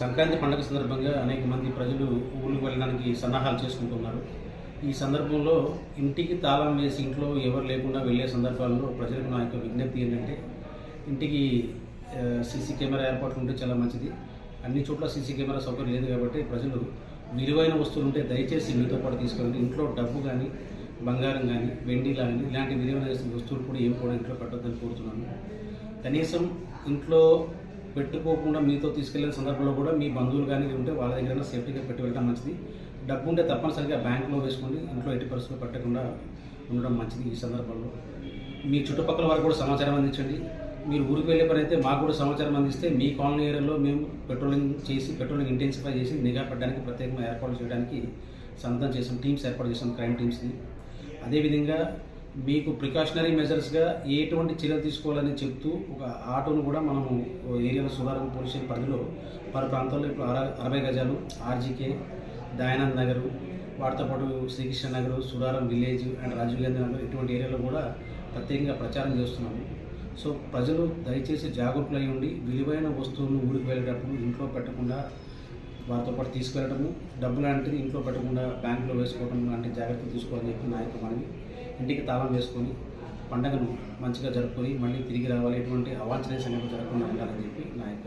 సంక్రాంతి పండుగ సందర్భంగా అనేక మంది ప్రజలు ఊళ్ళకి వెళ్ళడానికి సన్నాహాలు చేసుకుంటున్నారు. ఈ సందర్భంలో ఇంటికి తాళం వేసి ఇంట్లో ఎవరు లేకుండా వెళ్ళే సందర్భాల్లో ప్రజలకు నా యొక్క విజ్ఞప్తి ఏంటంటే, ఇంటికి సీసీ కెమెరా ఏర్పాట్లు ఉంటే చాలా మంచిది. అన్ని చోట్ల సీసీ కెమెరా సౌకర్యం లేదు కాబట్టి ప్రజలు విలువైన వస్తువులు ఉంటే దయచేసి మీతో పాటు తీసుకెళ్ళండి. ఇంట్లో డబ్బు కానీ, బంగారం కానీ, వెండి కానీ ఇలాంటి విలువైన వస్తువులు కూడా ఏమి కూడా ఇంట్లో పెట్టొద్దని కోరుతున్నాను. కనీసం ఇంట్లో పెట్టుకోకుండా మీతో తీసుకెళ్లిన సందర్భంలో కూడా మీ బంధువులు కానీ ఉంటే వాళ్ళ దగ్గర సేఫ్టీగా పెట్టి వెళ్ళడం మంచిది. డబ్బు ఉంటే తప్పనిసరిగా బ్యాంకులో వేసుకోండి. ఇంట్లో ఎట్టి పరిస్థితుల్లో పెట్టకుండా ఉండడం మంచిది. ఈ సందర్భంలో మీ చుట్టుపక్కల వారికి కూడా సమాచారం అందించండి. మీరు ఊరికి వెళ్ళే పని అయితే మాకు కూడా సమాచారం అందిస్తే మీ కాలనీ ఏరియాలో మేము పెట్రోలింగ్ ఇంటెన్సిఫై చేసి నిఘా పెట్టడానికి ప్రత్యేకంగా ఏర్పాటు చేయడానికి సన్నద్ధం చేసాం. టీమ్స్ ఏర్పాటు చేసాం, క్రైమ్ టీమ్స్ని. అదేవిధంగా మీకు ప్రికాషనరీ మెజర్స్గా ఎటువంటి చర్యలు తీసుకోవాలని చెప్తూ ఒక ఆటోను కూడా మనము ఏరియాలో సుధారం పోలీస్ స్టేషన్ పరిధిలో పలు ప్రాంతాల్లో ఇప్పుడు 60 గజాలు, ఆర్జీకే, దయానంద్ నగర్, వాటితో పాటు శ్రీకృష్ణ నగర్, సుధారం విలేజ్ అండ్ రాజీవ్ గాంధీ నగర్ ఇటువంటి ఏరియాలో కూడా ప్రత్యేకంగా ప్రచారం చేస్తున్నాము. సో ప్రజలు దయచేసి జాగరూకులై ఉండి విలువైన వస్తువులను ఊరికి వెళ్ళేటప్పుడు ఇంట్లో పెట్టకుండా వారితో పాటు తీసుకెళ్ళడము, డబ్బు లాంటిది ఇంట్లో పెట్టకుండా బ్యాంకులో వేసుకోవడం లాంటి జాగ్రత్తలు తీసుకోవాలని చెప్పి నా యొక్క మనవి. ఇంటికి తాళం వేసుకొని పండుగను మంచిగా జరుపుకొని మళ్ళీ తిరిగి రావాలి, ఎటువంటి అవాంఛనీయ సంఘటనలు జరగకుండా ఉండాలని చెప్పి నా యొక్క